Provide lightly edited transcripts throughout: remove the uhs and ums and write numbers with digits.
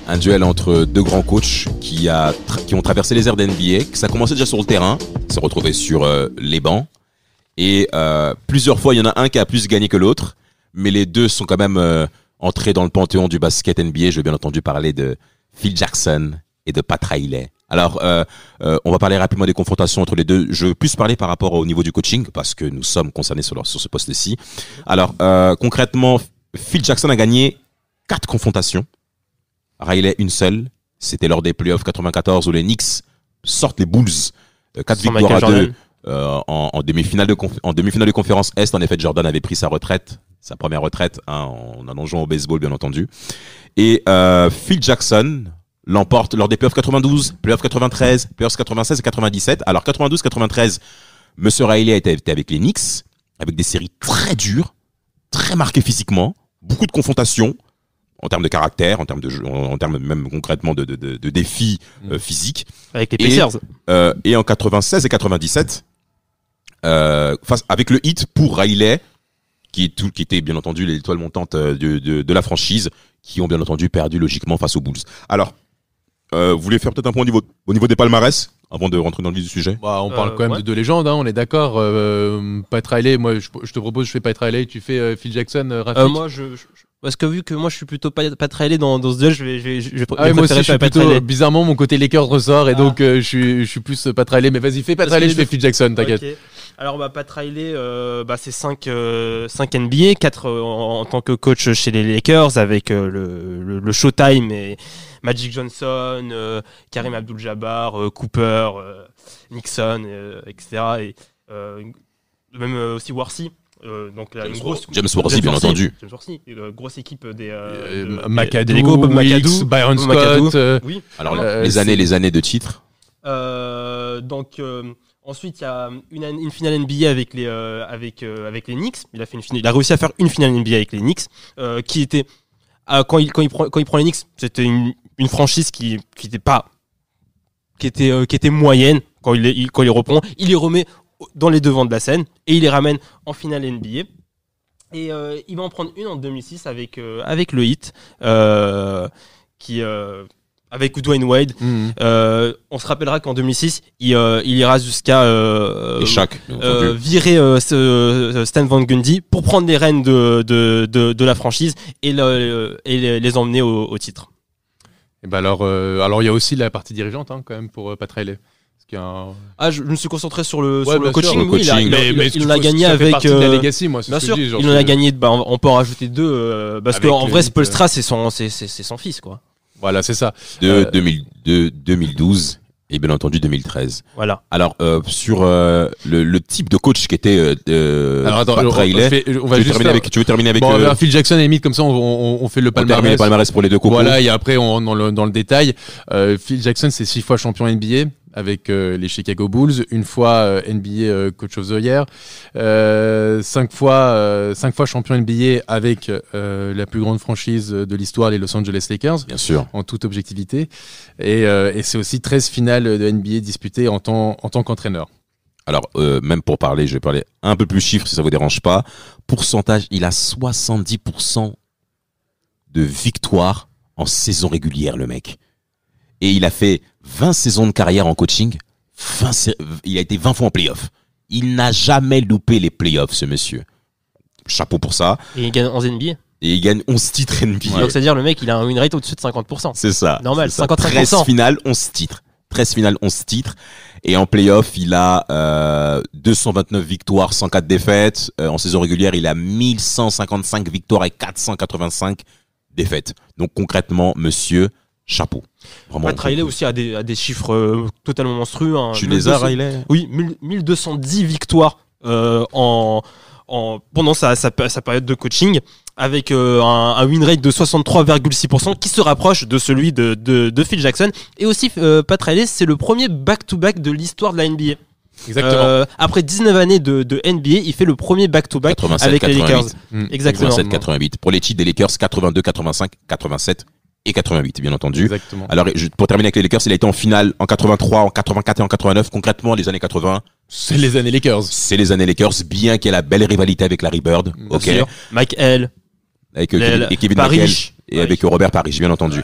un duel entre deux grands coachs qui ont traversé les airs d'NBA. Ça a commencé déjà sur le terrain, s'est retrouvé sur les bancs. Et plusieurs fois, il y en a un qui a plus gagné que l'autre. Mais les deux sont quand même entrés dans le panthéon du basket NBA. Je vais bien entendu parler de Phil Jackson et de Pat Riley. Alors, on va parler rapidement des confrontations entre les deux. Je veux plus parler par rapport au niveau du coaching, parce que nous sommes concernés sur ce poste-ci. Alors, concrètement, Phil Jackson a gagné 4 confrontations. Riley, une seule. C'était lors des playoffs 94 où les Knicks sortent les Bulls. 4 victoires à 2 en demi-finale de conférence Est. En effet, Jordan avait pris sa retraite, sa première retraite, en allant jouer au baseball, bien entendu. Et Phil Jackson l'emporte lors des playoffs 92, playoffs 93, playoffs 96 et 97. Alors 92-93, Monsieur Riley était avec les Knicks, avec des séries très dures, très marquées physiquement, beaucoup de confrontations en termes de caractère, en termes de jeu, en termes même concrètement de défis physiques. Avec les Pacers. Et en 96 et 97, avec le hit pour Riley, qui était bien entendu l'étoile montante de la franchise, qui ont bien entendu perdu logiquement face aux Bulls. Alors, vous voulez faire peut-être un point au niveau des palmarès avant de rentrer dans le vif du sujet? On parle quand même de deux légendes, hein, on est d'accord. Pat Riley, moi je te propose, je fais Pat Riley, tu fais Phil Jackson, Rafik. Moi parce que vu que moi je suis plutôt Pat Riley dans ce duel, je vais moi aussi je suis plutôt, bizarrement mon côté Lakers ressort et donc je suis plus Pat Riley, mais vas-y fais Pat Riley, je fais Phil Jackson, t'inquiète. Okay. Alors Pat Riley, c'est 5 NBA, 4 en tant que coach chez les Lakers avec le Showtime et Magic Johnson, Kareem Abdul-Jabbar, Cooper, Nixon, etc. Et même aussi Worthy. Donc là, James Worthy, bien entendu. James Worthy, grosse équipe des McAdoo, Weeks, Byron Scott. Oui. Alors les années de titres. Ensuite, il y a une finale NBA avec les Knicks. Il a réussi à faire une finale NBA avec les Knicks, qui était quand il prend les Knicks, c'était une franchise qui était moyenne. Quand il les reprend, il les remet dans les devants de la scène et il les ramène en finale NBA. Et il va en prendre une en 2006 avec le Heat, avec Dwayne Wade. On se rappellera qu'en 2006, il ira jusqu'à virer Stan Van Gundy pour prendre les rênes de la franchise et les emmener au titre. Et alors il y a aussi la partie dirigeante, hein, quand même, pour Pat Riley. Je me suis concentré sur le coaching. Il en a gagné avec la legacy, moi, bien sûr, il en a gagné. On peut en rajouter 2 parce qu'en vrai, Spoelstra c'est son fils, quoi. Voilà, c'est ça. De 2012 et bien entendu 2013. Voilà. Alors sur le type de coach qui était Pat Riley, tu veux terminer avec Phil Jackson et Emmitt, comme ça on fait le palmarès. On termine le palmarès pour les deux cocos. Voilà, et après dans le détail, Phil Jackson c'est 6 fois champion NBA avec les Chicago Bulls, une fois NBA Coach of the Year, 5 fois champion NBA avec la plus grande franchise de l'histoire, les Los Angeles Lakers, bien sûr, en toute objectivité, et c'est aussi 13 finales de NBA disputées en tant qu'entraîneur. Alors, même pour parler, je vais parler un peu plus chiffres si ça vous dérange pas. Pourcentage, il a 70% de victoires en saison régulière, le mec. Et il a fait 20 saisons de carrière en coaching. Il a été 20 fois en playoff. Il n'a jamais loupé les playoffs, ce monsieur. Chapeau pour ça. Et il gagne 11 NBA. Et il gagne 11 titres NBA. Ouais. Donc, c'est-à-dire, le mec, il a un win rate au-dessus de 50%. C'est ça. Normal, c'est 55%. 13 finales, 11 titres. 13 finales, 11 titres. Et en playoff, il a 229 victoires, 104 défaites. En saison régulière, il a 1155 victoires et 485 défaites. Donc, concrètement, monsieur, chapeau. Vraiment, Pat Riley aussi a des chiffres totalement monstrueux. Hein. Tu les as, Riley? Oui, 1210 victoires pendant sa période de coaching, avec un win rate de 63,6% qui se rapproche de celui de Phil Jackson. Et aussi, Pat Riley, c'est le premier back-to-back de l'histoire de la NBA. Exactement. Après 19 années de NBA, il fait le premier back-to-back avec les Lakers. Exactement. 87-88. Pour les titres des Lakers, 82, 85, 87 et 88, bien entendu. Exactement. Alors, pour terminer avec les Lakers, il a été en finale en 83, en 84 et en 89. Concrètement, les années 80. C'est les années Lakers. C'est les années Lakers, bien qu'il y ait la belle rivalité avec Larry Bird. Bien sûr. Mike L. Avec Kevin Parrish. et avec Robert Parrish, bien entendu.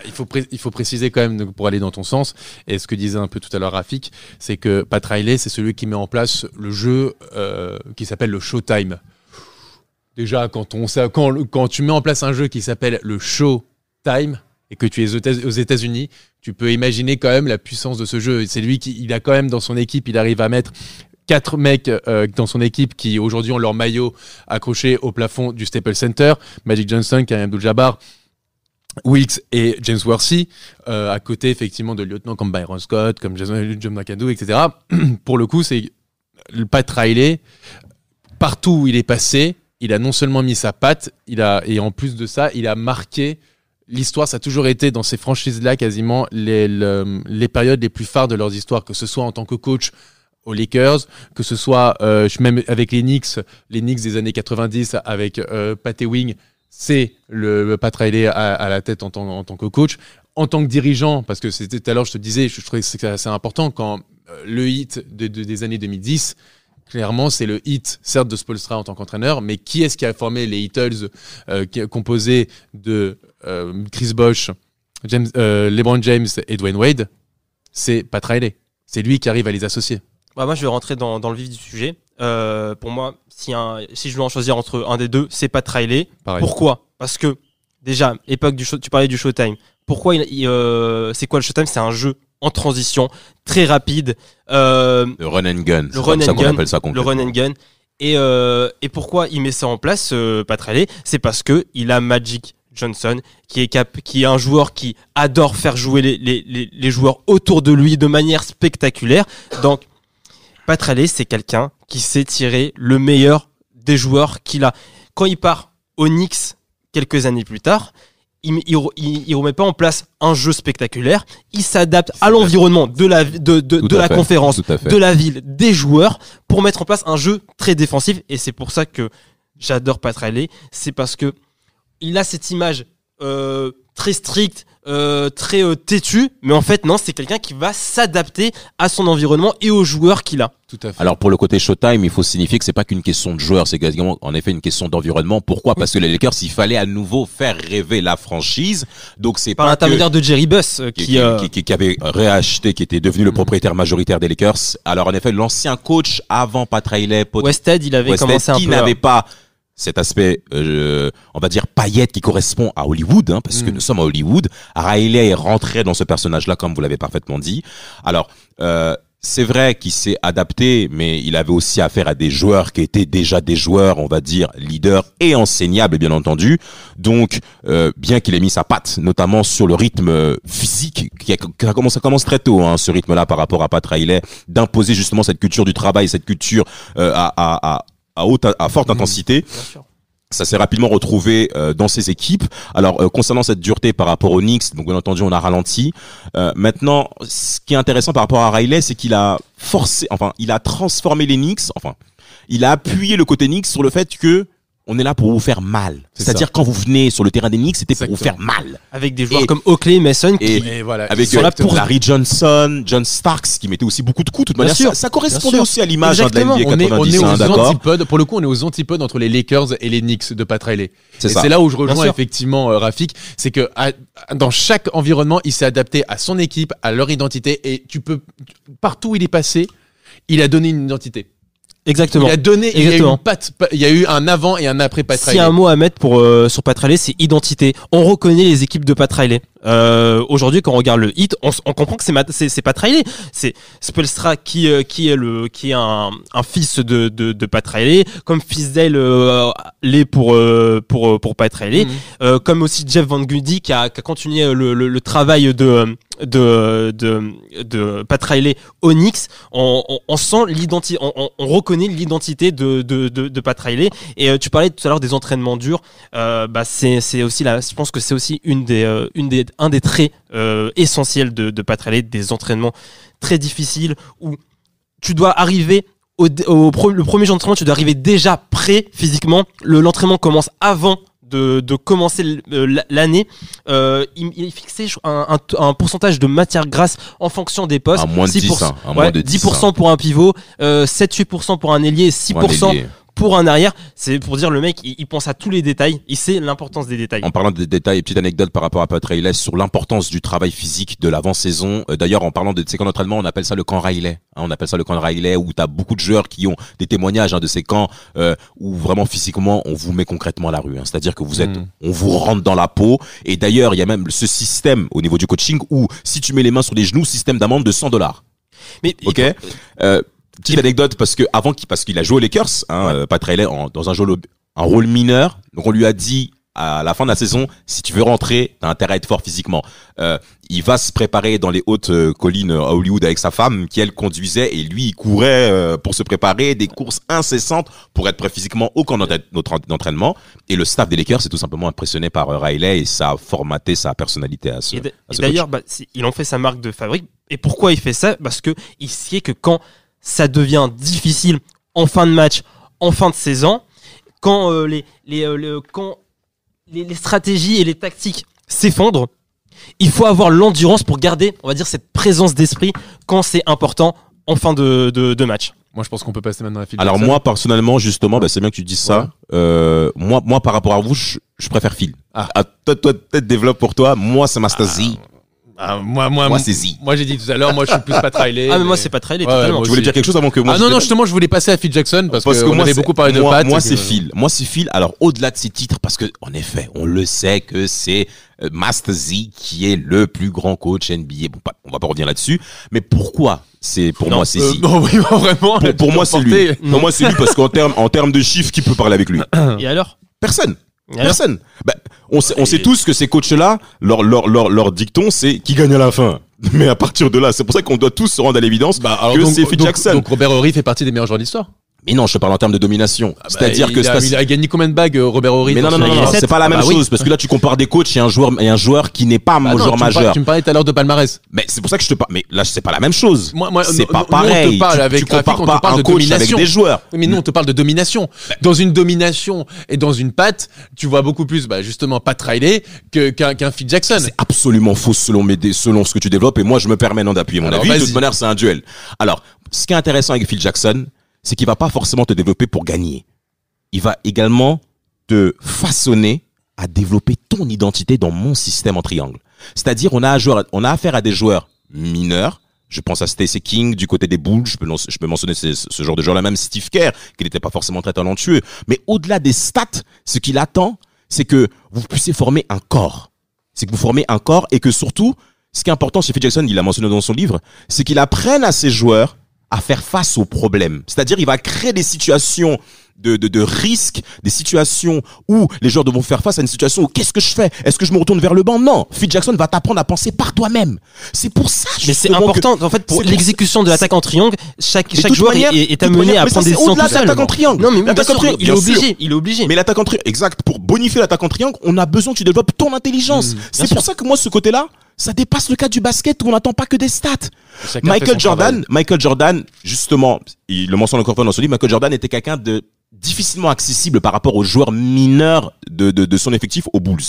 Il faut préciser quand même, pour aller dans ton sens, et ce que disait un peu tout à l'heure Rafik, c'est que Pat Riley, c'est celui qui met en place le jeu qui s'appelle le Showtime. Déjà, quand tu mets en place un jeu qui s'appelle le Showtime et que tu es aux États-Unis, tu peux imaginer quand même la puissance de ce jeu. C'est lui il a quand même dans son équipe, il arrive à mettre 4 mecs dans son équipe qui aujourd'hui ont leur maillot accroché au plafond du Staples Center. Magic Johnson, Kareem Abdul-Jabbar, Wilkes et James Worthy, à côté effectivement de lieutenants comme Byron Scott, comme John McAdoo, etc. Pour le coup, c'est le Pat Riley. Partout où il est passé, il a non seulement mis sa patte, et en plus de ça, il a marqué l'histoire. Ça a toujours été dans ces franchises-là quasiment les périodes les plus phares de leurs histoires, que ce soit en tant que coach aux Lakers, que ce soit même avec les Knicks des années 90 avec Pat Ewing. C'est le Pat Riley à la tête en tant que coach. En tant que dirigeant, parce que c'était tout à l'heure, je te disais, je trouvais que c'est assez important quand le hit des années 2010, clairement, c'est le hit, certes, de Spoelstra en tant qu'entraîneur, mais qui est-ce qui a formé les Heatles composés de Chris Bosh, LeBron James et Dwayne Wade? C'est Pat Riley. C'est lui qui arrive à les associer. Moi, je vais rentrer dans le vif du sujet. Pour moi, si je dois en choisir entre un des deux, c'est Pat Riley. Pareil. Pourquoi ? Parce que, déjà, époque tu parlais du Showtime. Pourquoi c'est quoi le Showtime ? C'est un jeu en transition, très rapide. Le run and gun. Le run and gun. Et pourquoi il met ça en place, Pat Riley ? C'est parce que il a Magic Johnson, qui est un joueur qui adore faire jouer les joueurs autour de lui de manière spectaculaire. Donc, Pat Riley, c'est quelqu'un qui sait tirer le meilleur des joueurs qu'il a. Quand il part aux Knicks quelques années plus tard, il remet pas en place un jeu spectaculaire. Il s'adapte à l'environnement de la conférence, de la ville, des joueurs pour mettre en place un jeu très défensif. Et c'est pour ça que j'adore Pat Riley. C'est parce que il a cette image très stricte, très têtue, mais en fait non, c'est quelqu'un qui va s'adapter à son environnement et aux joueurs qu'il a. Tout à fait. Alors pour le côté Showtime, il faut signifier que c'est pas qu'une question de joueurs, c'est quasiment en effet une question d'environnement. Pourquoi ? Parce que les Lakers, il fallait à nouveau faire rêver la franchise, donc c'est par l'intermédiaire de Jerry Buss qui avait réacheté, qui était devenu le propropriétaire majoritaire des Lakers. Alors en effet, l'ancien coach avant Pat Riley, Westhead, il avait commencé un peu, qui n'avait pas cet aspect, on va dire paillette, qui correspond à Hollywood, hein, parce que nous sommes à Hollywood. Riley est rentré dans ce personnage-là, comme vous l'avez parfaitement dit. Alors, c'est vrai qu'il s'est adapté, mais il avait aussi affaire à des joueurs qui étaient déjà des joueurs, on va dire, leaders et enseignables, bien entendu. Donc, bien qu'il ait mis sa patte, notamment sur le rythme physique, ça commence très tôt, hein, ce rythme-là, par rapport à Pat Riley, d'imposer justement cette culture du travail, cette culture à forte intensité. Ça s'est rapidement retrouvé dans ses équipes. Alors concernant cette dureté par rapport aux Knicks, donc bien entendu on a ralenti. Maintenant, ce qui est intéressant par rapport à Riley, c'est qu'il a il a transformé les Knicks, il a appuyé le côté Knicks sur le fait que on est là pour vous faire mal. C'est-à-dire quand vous venez sur le terrain des Knicks, c'était pour vous faire mal. Avec des joueurs comme Oakley, Mason, avec sont là pour Larry Johnson, John Starks, qui mettait aussi beaucoup de coups. De toute manière, ça correspondait aussi à l'image de la NBA 90. On est aux antipodes. Pour le coup, on est aux antipodes entre les Lakers et les Knicks de Pat Riley. C'est là où je rejoins effectivement Rafik. C'est que dans chaque environnement, il s'est adapté à son équipe, à leur identité, et partout où il est passé, il a donné une identité. Exactement. Il y a eu un avant et un après Pat Riley. S'il y a un mot à mettre sur Pat Riley, c'est identité. On reconnaît les équipes de Pat Riley. Aujourd'hui, quand on regarde le hit, on comprend que c'est Pat Riley. C'est Spoelstra qui est un fils de Pat Riley, comme Fizdale l'est pour Pat Riley, comme aussi Jeff Van Gundy qui a continué le travail de Pat Riley au Knicks. On sent l'identité, on reconnaît l'identité de Pat Riley. Et tu parlais tout à l'heure des entraînements durs. C'est aussi je pense que c'est aussi un des traits essentiels de Pat Riley, des entraînements très difficiles où tu dois arriver le premier jour d'entraînement, tu dois arriver déjà prêt physiquement. L'entraînement commence avant de commencer l'année. Il fixait un pourcentage de matière grasse en fonction des postes. À moins de 10%, 10% pour un pivot, 7-8% pour un ailier, 6% pour un arrière, c'est pour dire le mec, il pense à tous les détails, il sait l'importance des détails. En parlant des détails, petite anecdote par rapport à Pat Riley sur l'importance du travail physique de l'avant-saison. D'ailleurs, en parlant de ces camps d'entraînement, on appelle ça le camp Riley. On appelle ça le camp Riley où t'as beaucoup de joueurs qui ont des témoignages de ces camps où vraiment physiquement on vous met concrètement à la rue. C'est-à-dire que on vous rentre dans la peau. Et d'ailleurs, il y a même ce système au niveau du coaching où si tu mets les mains sur les genoux, système d'amende de $100. Mais ok. Petite anecdote parce qu'il a joué aux Lakers, Pat Riley dans un rôle mineur. Donc on lui a dit à la fin de la saison, si tu veux rentrer, t'as intérêt à être fort physiquement. Il va se préparer dans les hautes collines à Hollywood avec sa femme qui elle conduisait et lui il courait pour se préparer des courses incessantes pour être prêt physiquement au camp d'entraînement. Et le staff des Lakers est tout simplement impressionné par Riley et ça a formaté sa personnalité à ce. Et d'ailleurs, il en fait sa marque de fabrique. Et pourquoi il fait ça ? Parce que il sait que quand ça devient difficile en fin de match, en fin de saison, quand quand les stratégies et les tactiques s'effondrent, il faut avoir l'endurance pour garder, on va dire, cette présence d'esprit quand c'est important en fin de match. Moi, je pense qu'on peut passer maintenant à Phil Alors Jackson. moi, personnellement, justement, c'est bien que tu dises ça. Moi, par rapport à vous, je préfère Phil. Toi, peut-être développe pour toi. Moi, c'est Master Z. Moi, c'est Z. Moi, j'ai dit tout à l'heure, moi, je suis plus Pat Riley. Mais moi, c'est Pat Riley, totalement. Tu voulais dire quelque chose avant que moi. Non, justement, je voulais passer à Phil Jackson parce que on avait beaucoup parlé de Pat. Moi, c'est Phil. Moi, c'est Phil. Alors, au-delà de ses titres, parce que, en effet, on le sait que c'est Master Z qui est le plus grand coach NBA. Bon, on va pas revenir là-dessus. Mais pourquoi moi, c'est Z? Non, oui, vraiment. Pour moi, c'est lui. Pour moi, c'est lui parce qu'en termes de chiffres, qui peut parler avec lui? Et alors? Personne. On sait tous que ces coachs-là, leur dicton, c'est qui gagne à la fin. Mais à partir de là, c'est pour ça qu'on doit tous se rendre à l'évidence que c'est Phil Jackson. Donc Robert Horry fait partie des meilleurs joueurs de l'histoire. Mais non, je te parle en termes de domination. C'est-à-dire que il a gagné combien de bagues, Robert Horry? Mais non, c'est pas la même chose parce que là tu compares des coachs et un joueur qui n'est pas un joueur majeur. Tu me parlais tout à l'heure de palmarès. Mais c'est pour ça que je te parle. Mais là, c'est pas la même chose. C'est pas pareil. On te parle avec tu compares pas un un coach avec des joueurs. Oui, mais nous on te parle de domination. Dans une domination et dans une patte, tu vois beaucoup plus, justement, Pat Riley qu'un Phil Jackson. C'est absolument faux selon ce que tu développes et moi je me permets d'appuyer mon avis. De toute manière, c'est un duel. Alors, ce qui est intéressant avec Phil Jackson, c'est qu'il va pas forcément te développer pour gagner. Il va également te façonner à développer ton identité dans mon système en triangle. C'est-à-dire, on a affaire à des joueurs mineurs. Je pense à Stacey King du côté des Bulls. Je peux mentionner ce genre de joueur-là, même Steve Kerr, qui n'était pas forcément très talentueux. Mais au-delà des stats, ce qu'il attend, c'est que vous puissiez former un corps. C'est que vous formez un corps et que surtout, ce qui est important chez Phil Jackson, il l'a mentionné dans son livre, c'est qu'il apprenne à ses joueurs à faire face aux problèmes. C'est-à-dire, il va créer des situations de risque, des situations où les joueurs devront faire face à une situation où qu'est-ce que je fais? Est-ce que je me retourne vers le banc? Non. Phil Jackson va t'apprendre à penser par toi-même. C'est pour ça. Mais c'est important, en fait, pour l'exécution de l'attaque en triangle, chaque joueur est amené à prendre des décisions tout seul. L'attaque en triangle. Non, mais bien sûr, il est obligé. Mais l'attaque en triangle, exact. Pour bonifier l'attaque en triangle, on a besoin que tu développes ton intelligence. C'est pour ça que moi, ce côté-là, ça dépasse le cas du basket où on n'attend pas que des stats. Michael Jordan, justement, il le mentionne encore une fois dans son livre, Michael Jordan était quelqu'un de difficilement accessible par rapport aux joueurs mineurs de son effectif aux Bulls.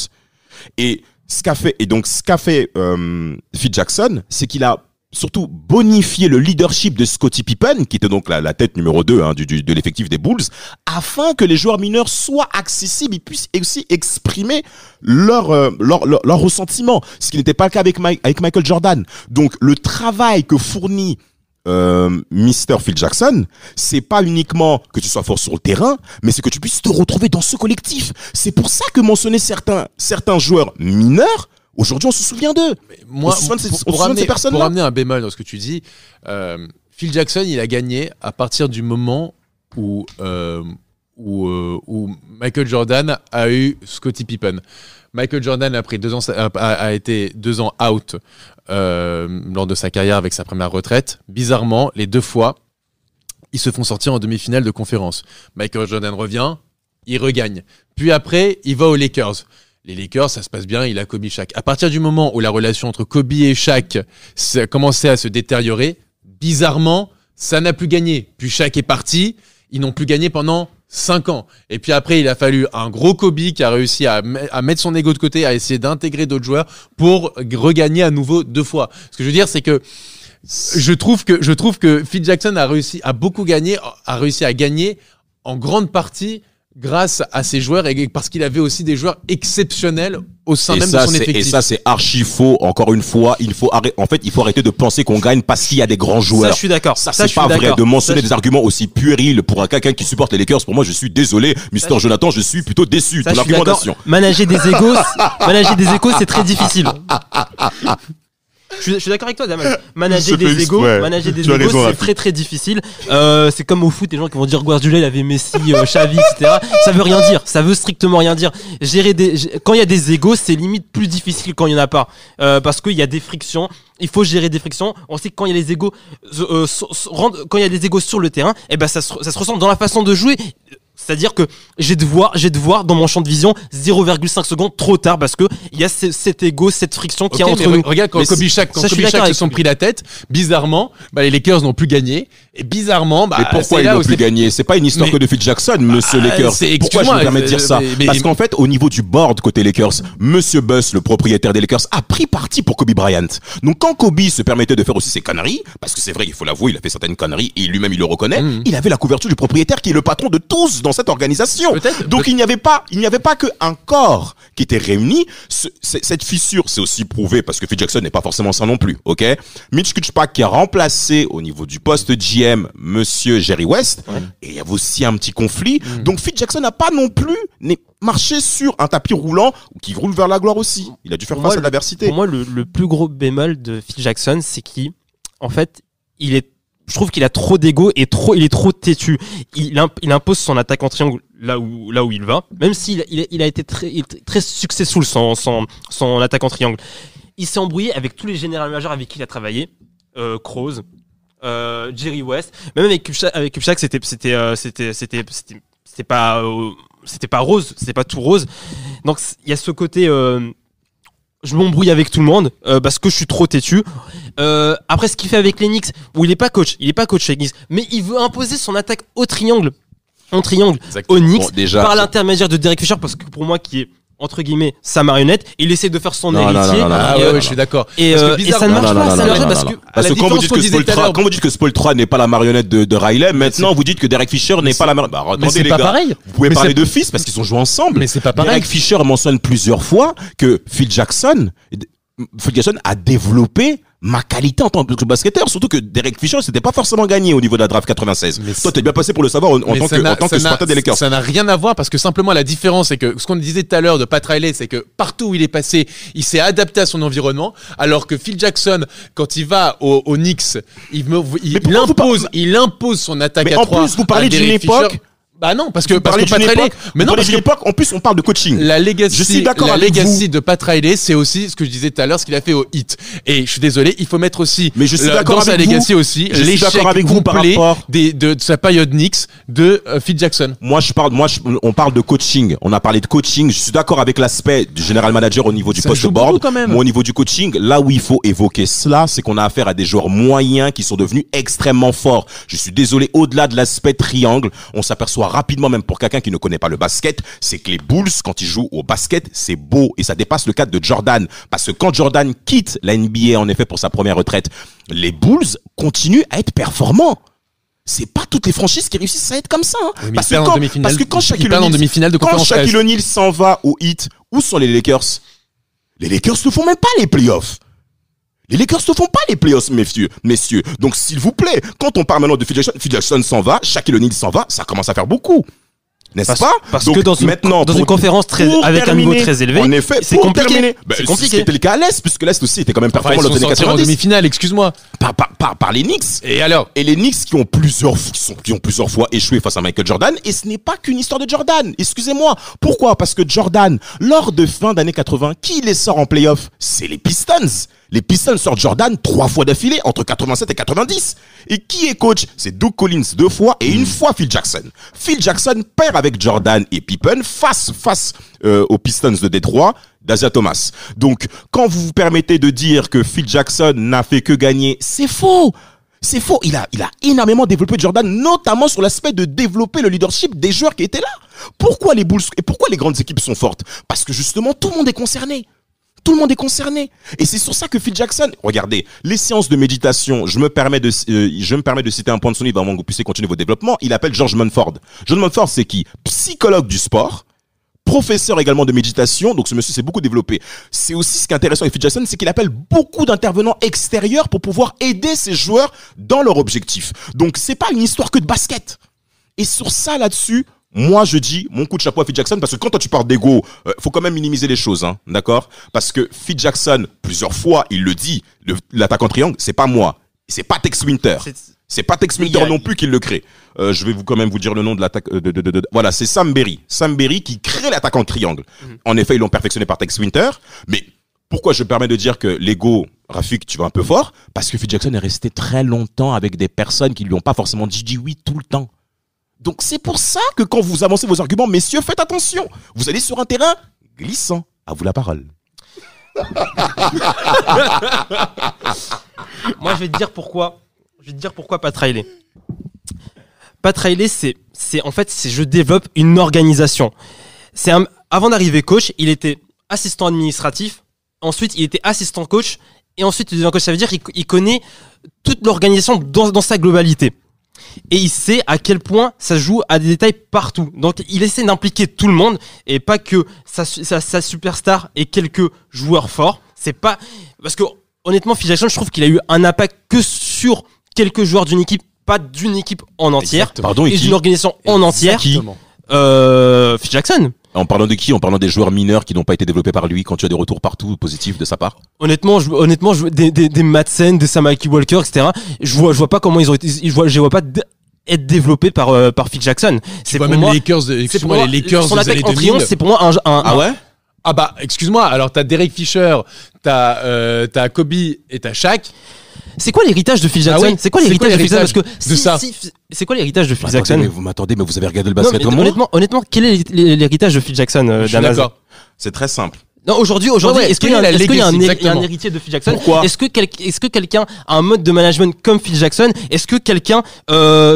Et ce qu'a fait Phil Jackson, c'est qu'il a surtout bonifié le leadership de Scottie Pippen, qui était donc la tête numéro 2 de l'effectif des Bulls, afin que les joueurs mineurs soient accessibles, ils puissent aussi exprimer leur ressentiment, ce qui n'était pas le cas avec Michael Jordan. Donc le travail que fournit Mr. Phil Jackson, c'est pas uniquement que tu sois fort sur le terrain, mais c'est que tu puisses te retrouver dans ce collectif. C'est pour ça que mentionner certains joueurs mineurs, aujourd'hui on se souvient d'eux. Moi, pour ramener un bémol dans ce que tu dis, Phil Jackson, il a gagné à partir du moment où Michael Jordan a eu Scottie Pippen. Michael Jordan a été 2 ans out lors de sa carrière avec sa première retraite. Bizarrement, les 2 fois, ils se font sortir en demi-finale de conférence. Michael Jordan revient, il regagne. Puis après, il va aux Lakers. Les Lakers, ça se passe bien, il a Kobe, Shaq. À partir du moment où la relation entre Kobe et Shaq a commencé à se détériorer, bizarrement, ça n'a plus gagné. Puis Shaq est parti, ils n'ont plus gagné pendant 5 ans. Et puis après, il a fallu un gros Kobe qui a réussi à mettre son ego de côté, à essayer d'intégrer d'autres joueurs pour regagner à nouveau 2 fois. Ce que je veux dire, c'est que je trouve que Phil Jackson a réussi à gagner en grande partie grâce à ses joueurs et parce qu'il avait aussi des joueurs exceptionnels au sein même de son effectif. Et ça, c'est archi faux. Encore une fois, il faut arrêter de penser qu'on gagne parce qu'il y a des grands joueurs. Ça, je suis d'accord. Ça, c'est pas vrai. De mentionner des arguments aussi puérils pour quelqu'un qui supporte les Lakers. Pour moi, je suis désolé. Mister Jonathan, je suis plutôt déçu de l'argumentation. Manager des égos, c'est très difficile. Je suis d'accord avec toi, Damal. Manager des égos, c'est très très difficile. C'est comme au foot, les gens qui vont dire Guardiola, il avait Messi, Xavi, etc. Ça veut rien dire. Ça veut strictement rien dire. Quand il y a des égos, c'est limite plus difficile quand il y en a pas, parce qu'il y a des frictions. Il faut gérer des frictions. On sait que quand il y a les égos, quand il y a des égos sur le terrain, et ben ça se ressent dans la façon de jouer. C'est-à-dire que j'ai de voir dans mon champ de vision 0,5 secondes trop tard parce que il y a cet ego, cette friction qui est entre nous. Regarde quand Kobe Shaq se sont pris la tête, bizarrement, les Lakers n'ont plus gagné et bizarrement, mais pourquoi ils n'ont plus gagné? C'est pas une histoire que de Phil Jackson, monsieur Lakers. Pourquoi je me permets de dire ça? Parce qu'en fait, au niveau du board côté Lakers, monsieur Buss, le propriétaire des Lakers, a pris parti pour Kobe Bryant. Donc quand Kobe se permettait de faire aussi ses conneries, parce que c'est vrai, il faut l'avouer, il a fait certaines conneries et lui-même il le reconnaît, il avait la couverture du propriétaire qui est le patron de tous dans cette organisation. Donc il n'y avait pas qu'un corps qui était réuni. Cette fissure, c'est aussi prouvé parce que Phil Jackson n'est pas forcément ça non plus, ok? Mitch Kupchak qui a remplacé au niveau du poste GM monsieur Jerry West, et il y avait aussi un petit conflit. Donc Phil Jackson n'a pas non plus marché sur un tapis roulant qui roule vers la gloire aussi. Il a dû faire face à l'adversité. Pour moi, le plus gros bémol de Phil Jackson, c'est qu'en fait, je trouve qu'il a trop d'ego et il est trop têtu. Il impose son attaque en triangle là où il va, même s'il a été très successful son attaque en triangle. Il s'est embrouillé avec tous les généraux majeurs avec qui il a travaillé, Kroos, Jerry West, même avec Kupchak, c'était pas rose, c'était pas tout rose. Donc il y a ce côté je m'embrouille avec tout le monde parce que je suis trop têtu. Après ce qu'il fait avec les Knicks, où il est pas coach avec les Knicks, mais il veut imposer son attaque au triangle, au Knicks, par l'intermédiaire de Derek Fisher, parce que pour moi qui est entre guillemets sa marionnette, il essaie de faire son héritier. Je suis d'accord. Et ça ne marche pas. Parce que quand vous dites que Spoelstra n'est pas la marionnette de Riley, maintenant vous dites que Derek Fisher n'est pas la marionnette. Mais c'est pas pareil. Vous pouvez parler de fils parce qu'ils ont joué ensemble. Mais c'est pas pareil. Derek Fisher mentionne plusieurs fois que Phil Jackson a développé ma qualité en tant que basketteur, surtout que Derek Fisher s'était pas forcément gagné au niveau de la draft 96. Mais toi, t'es bien passé pour le savoir en tant que supporter des Lakers. Ça n'a rien à voir parce que simplement la différence, c'est que ce qu'on disait tout à l'heure de Pat Riley, c'est que partout où il est passé, il s'est adapté à son environnement, alors que Phil Jackson, quand il va aux Knicks, il impose son attaque à 3. Mais en plus, vous parlez d'une époque. Bah non, parce que Pat Riley, mais non, parce que en plus on parle de coaching. La legacy de Pat Riley, c'est aussi ce que je disais tout à l'heure, ce qu'il a fait au Heat. Et je suis désolé, il faut mettre aussi mais je suis d'accord dans sa legacy aussi l'échec complet de sa période Knicks de Phil Jackson. On parle de coaching. On a parlé de coaching. Je suis d'accord avec l'aspect du general manager au niveau du poste board. Mais au niveau du coaching, là où il faut évoquer cela, c'est qu'on a affaire à des joueurs moyens qui sont devenus extrêmement forts. Je suis désolé, au-delà de l'aspect triangle, on s'aperçoit rapidement, même pour quelqu'un qui ne connaît pas le basket, c'est que les Bulls, quand ils jouent au basket, c'est beau et ça dépasse le cadre de Jordan. Parce que quand Jordan quitte la NBA, en effet, pour sa première retraite, les Bulls continuent à être performants. C'est pas toutes les franchises qui réussissent à être comme ça. Hein. Parce que quand Shaquille O'Neal s'en va au Heat, où sont les Lakers? Les Lakers ne font même pas les playoffs. Les Lakers ne font pas les playoffs, messieurs. Donc, s'il vous plaît, quand on parle maintenant de Phil Jackson s'en va, Shaquille O'Neal s'en va, ça commence à faire beaucoup. N'est-ce pas? Parce que dans une conférence avec un niveau très élevé, en effet, c'est compliqué. C'est compliqué. C'était le cas à l'Est, puisque l'Est aussi était quand même performant dans les années 90. En demi-finale, excuse-moi. Par les Knicks. Et alors? Et les Knicks qui ont plusieurs fois échoué face à Michael Jordan, et ce n'est pas qu'une histoire de Jordan. Excusez-moi. Pourquoi? Parce que Jordan, lors de fin d'année 80, qui les sort en playoff? C'est les Pistons. Les Pistons sortent Jordan 3 fois d'affilée entre 87 et 90. Et qui est coach? C'est Doug Collins 2 fois et une fois Phil Jackson. Phil Jackson perd avec Jordan et Pippen face aux Pistons de Détroit d'Asiah Thomas. Donc, quand vous vous permettez de dire que Phil Jackson n'a fait que gagner, c'est faux. C'est faux. Il a énormément développé Jordan, notamment sur l'aspect de développer le leadership des joueurs qui étaient là. Pourquoi les Bulls et pourquoi les grandes équipes sont fortes? Parce que justement, tout le monde est concerné. Tout le monde est concerné. Et c'est sur ça que Phil Jackson, regardez, les séances de méditation, je me permets de citer un point de son livre avant que vous puissiez continuer vos développements. Il appelle George Munford. George Munford, c'est qui? Psychologue du sport, professeur également de méditation, donc ce monsieur s'est beaucoup développé. C'est aussi ce qui est intéressant avec Phil Jackson, c'est qu'il appelle beaucoup d'intervenants extérieurs pour pouvoir aider ses joueurs dans leur objectif. Donc c'est pas une histoire que de basket. Et sur ça, là-dessus, moi je dis mon coup de chapeau à Phil Jackson, parce que quand toi tu parles d'ego, faut quand même minimiser les choses, hein, d'accord? Parce que Phil Jackson, plusieurs fois, il le dit, l'attaquant triangle, c'est pas moi, c'est pas Tex Winter. C'est pas Tex Winter non plus qui le crée. Je vais quand même vous dire le nom de l'attaque. Voilà, c'est Sam Berry. Sam Berry qui crée l'attaque en triangle. En effet, ils l'ont perfectionné par Tex Winter. Mais pourquoi je me permets de dire que l'ego, Rafik, tu vas un peu fort? Parce que Phil Jackson est resté très longtemps avec des personnes qui lui ont pas forcément dit oui tout le temps. Donc c'est pour ça que quand vous avancez vos arguments, messieurs, faites attention. Vous allez sur un terrain glissant. À vous la parole. Moi, je vais te dire pourquoi. Je vais te dire pourquoi Pat Riley. Pat Riley, c'est je développe une organisation. Avant d'arriver coach, il était assistant administratif. Ensuite, il était assistant coach. Et ensuite, il devient coach. Ça veut dire qu'il connaît toute l'organisation dans sa globalité. Et il sait à quel point ça joue à des détails partout. Donc, il essaie d'impliquer tout le monde et pas que sa superstar et quelques joueurs forts. C'est pas, parce que, honnêtement, Phil Jackson, je trouve qu'il a eu un impact que sur quelques joueurs d'une équipe, pas d'une équipe en entière. Pardon, et d'une organisation en entière. Qui? Phil Jackson. En parlant de qui? En parlant des joueurs mineurs qui n'ont pas été développés par lui, quand tu as des retours partout positifs de sa part? Honnêtement, des Madsen, des Samaki Walker, etc. Je vois pas comment ils ont été, je vois pas être développés par Phil Jackson. C'est pas même les Lakers, excuse-moi, les Lakers son des attaque années en 2000. triomphe, c'est pour moi Ah ouais? Ah bah, excuse-moi, alors t'as Derek Fisher, t'as Kobe et t'as Shaq. C'est quoi l'héritage de Phil Jackson? Ah oui, c'est quoi l'héritage de Phil Jackson? Parce que de ça c'est quoi l'héritage de Phil Attendez, Jackson? mais vous m'attendez, mais vous avez regardé le Non, basket mais comme moi? honnêtement, quel est l'héritage de Phil Jackson, Je suis Damas? d'accord. C'est très simple. Non, aujourd'hui, ouais, est-ce qu'il y a un exactement. héritier de Phil Jackson? Pourquoi? Est-ce que quelqu'un a un mode de management comme Phil Jackson? Est-ce que quelqu'un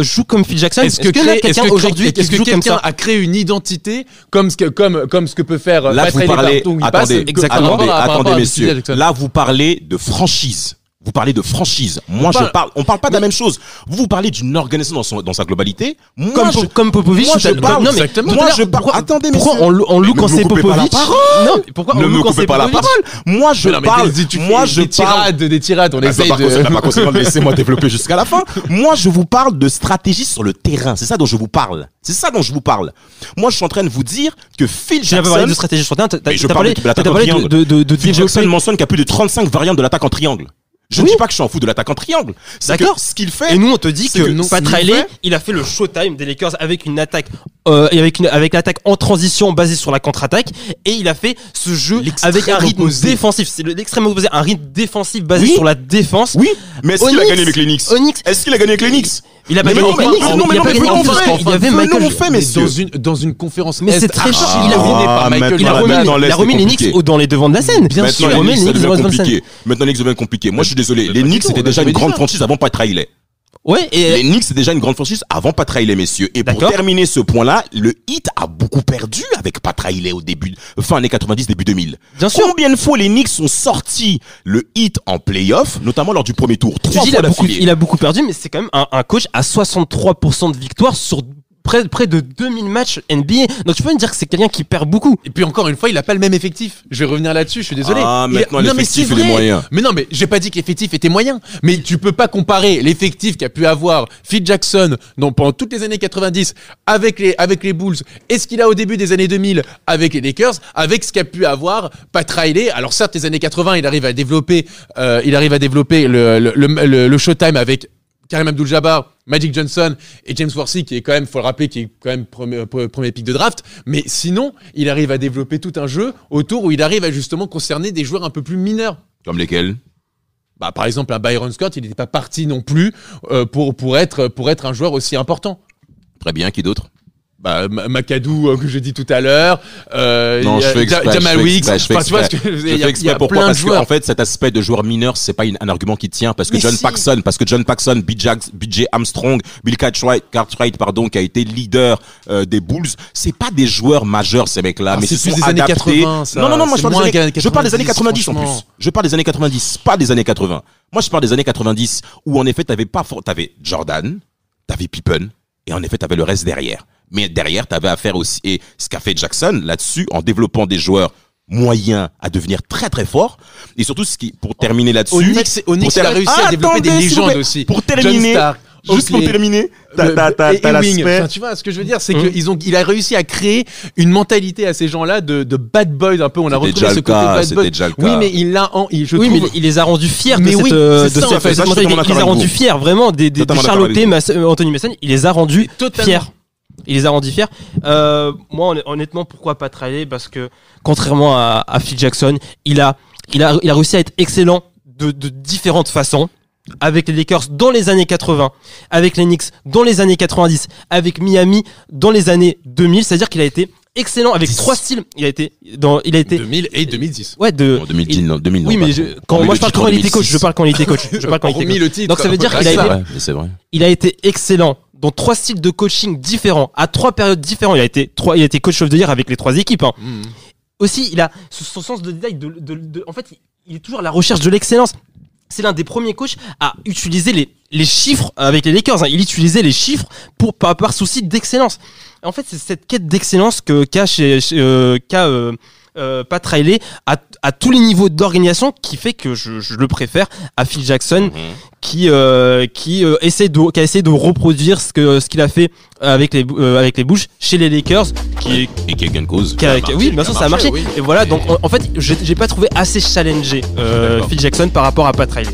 joue comme Phil Jackson? Est-ce que quelqu'un aujourd'hui qui joue comme ça? a créé une identité comme ce que peut faire Là, Pat vous Riley parlez, partout où il passe, exactement. attendez, à messieurs. Phil Jackson. Là, vous parlez de franchise. Vous parlez de franchise. Moi, on parle pas de la même chose. Vous parlez d'une organisation dans sa globalité. Moi, Comme Popovic, moi, je parle. non, mais exactement. Moi, je parle. Attendez, pourquoi messieurs. on loue Mais quand ne me c'est coupez pas la Popovic? parole. Non, pourquoi on Ne me loue quand coupez c'est pas la Popovic? parole. Moi, je parle. Moi, je parle. des tirades, on essaye N'a pas de. conséquent de laisser-moi développer jusqu'à la fin. Moi, je vous parle de stratégie sur le terrain. C'est ça dont je vous parle. C'est ça dont je vous parle. Moi, je suis en train de vous dire que Phil J'ai pas parlé Jackson. de stratégie sur terrain. Mais je T'as parle parlé de l'attaque en triangle. de Phil Jackson développer. mentionne qu'il y a plus de 35 variantes de l'attaque en triangle. Je ne dis pas que je suis en fous de l'attaque en triangle. C'est que D'accord. ce qu'il fait. Et nous, on te dit c'est que que Pat ce qu'il Riley, fait- il a fait le showtime des Lakers avec une attaque, avec l'attaque en transition basée sur la contre-attaque, et il a fait ce jeu avec un rythme opposé. défensif. C'est l'extrême opposé, un rythme défensif basé Oui. sur la défense. Oui, mais est-ce qu'il a Onyx. gagné avec les Knicks? Onyx. Est-ce qu'il a gagné avec les Knicks? Il a pas Mais gagné non, avec les mais Knicks. non, mais Il y a non, pas mais gagné venons avec les faire. Knicks. Il y avait Venons Michael. faire, messieurs. Dans une conférence. Mais c'est très chiant. Il a dominée remis- par Michael Il a Jordan. maintenant, remis, laisse, il a remis c'est les compliqué. Knicks dans les devants de la scène. Bien sûr, il Maintenant, remet les les Knicks, Knicks ça dans les devient devants de la scène. compliqué. Maintenant, les Knicks deviennent compliqués. Moi, je suis désolé. pas Les du Knicks, tout, c'était on a déjà jamais une dit grande ça. franchise avant Pat Riley. Ouais, et Les Knicks, c'est déjà une grande franchise avant Pat Riley, messieurs. Et pour D'accord. terminer ce point-là, le Heat a beaucoup perdu avec Pat Riley au début, fin années 90, début 2000. Bien sûr. Combien de fois les Knicks sont sortis le Heat en playoff, notamment lors du premier tour? je te 3 dis, fois d'affilée. il a beaucoup perdu, mais c'est quand même un coach à 63% de victoire sur près de 2000 matchs NBA. Donc tu peux me dire que c'est quelqu'un qui perd beaucoup. Et puis encore une fois, il a pas le même effectif. Je vais revenir là-dessus, je suis désolé. Ah, maintenant, Non, mais l'effectif, c'est il est vrai. moyen. Mais non, mais j'ai pas dit que l'effectif était moyen. Mais tu peux pas comparer l'effectif qu'a pu avoir Phil Jackson pendant toutes les années 90 avec les Bulls et ce qu'il a au début des années 2000 avec les Lakers, avec ce qu'a pu avoir Pat Riley. Alors certes, les années 80, il arrive à développer le Showtime avec Kareem Abdul-Jabbar, Magic Johnson et James Worthy, qui est quand même, faut le rappeler, qui est quand même premier pick de draft. Mais sinon, il arrive à développer tout un jeu autour où il arrive à justement concerner des joueurs un peu plus mineurs. Comme lesquels? Bah, par exemple, un Byron Scott, il n'était pas parti non plus pour être un joueur aussi important. Très bien, qui d'autre? McAdoo que j'ai dit tout à l'heure, Non, je fais exprès. Jamal Weeks. Je fais exprès. Il y a Pourquoi? plein de Parce que, joueurs. en fait, cet aspect de joueur mineur, c'est pas un argument qui tient. Parce que Mais John si. Paxson, BJ Armstrong, Bill Cartwright, pardon, qui a été leader des Bulls, c'est pas des joueurs majeurs, ces mecs-là, mais c'est se plus sont des années adaptés. 80, ça. Non, moi, C'est moins je parle des années 90 en plus. franchement. Je parle des années 90, pas des années 80. Moi, je parle des années 90 où, en effet, t'avais Jordan, t'avais Pippen, et en effet, t'avais le reste derrière. Mais derrière, t'avais affaire aussi, et ce qu'a fait Jackson là-dessus, en développant des joueurs moyens à devenir très très forts, et surtout pour terminer là-dessus. Onyx, il a réussi à développer des Attendez, s'il vous légendes plaît. aussi. Pour terminer, John Stark, juste pour Oakley, terminer, t'as Ewing. l'aspect. Enfin, tu vois, ce que je veux dire, c'est qu'il a réussi à créer une mentalité à ces gens-là de bad boys un peu. On a retrouvé ce côté bad boy. Déjà le cas. Oui, mais je Oui, trouve. mais il les a rendus fiers Mais de oui, cette, c'est de ça, cette en fait. Ça, je suis mentalité. totalement Il les a d'accord rendus avec vous. fiers, vraiment, des Totalement d'accord Charlotte, avec Anthony Mason, il les a rendus Totalement. fiers. Il les a rendus fiers. Moi, honnêtement, pourquoi pas Riley? Parce que, contrairement à Phil Jackson, il a réussi à être excellent de différentes façons. Avec les Lakers dans les années 80, avec les Knicks dans les années 90, avec Miami dans les années 2000. C'est-à-dire qu'il a été excellent avec 3 styles. Il a été 2000 et 2010. Ouais, En 2010, non, 2000, oui, non, mais pas. quand Mais moi le je parle titre quand en il était coach, 2006. je parle quand il était coach. Je parle quand il était Hormis coach. le titre. Donc ça veut dire qu'il C'est a été, vrai, c'est vrai. il a été excellent dans 3 styles de coaching différents, à 3 périodes différentes. Il a été coach of the year avec les 3 équipes. Hein. Aussi, il a son sens de détail. En fait, il est toujours à la recherche de l'excellence. C'est l'un des premiers coachs à utiliser les chiffres avec les Lakers. Hein. Il utilisait les chiffres par souci d'excellence. En fait, c'est cette quête d'excellence qu'a Pat Riley à tous les niveaux d'organisation qui fait que je le préfère à Phil Jackson qui a essayé de reproduire ce qu'il a fait avec les Bulls chez les Lakers Et qui a gain de cause. oui, bien sûr, ça a marché. oui. Et voilà, donc en fait, j'ai pas trouvé assez challengé Phil Jackson par rapport à Pat Riley.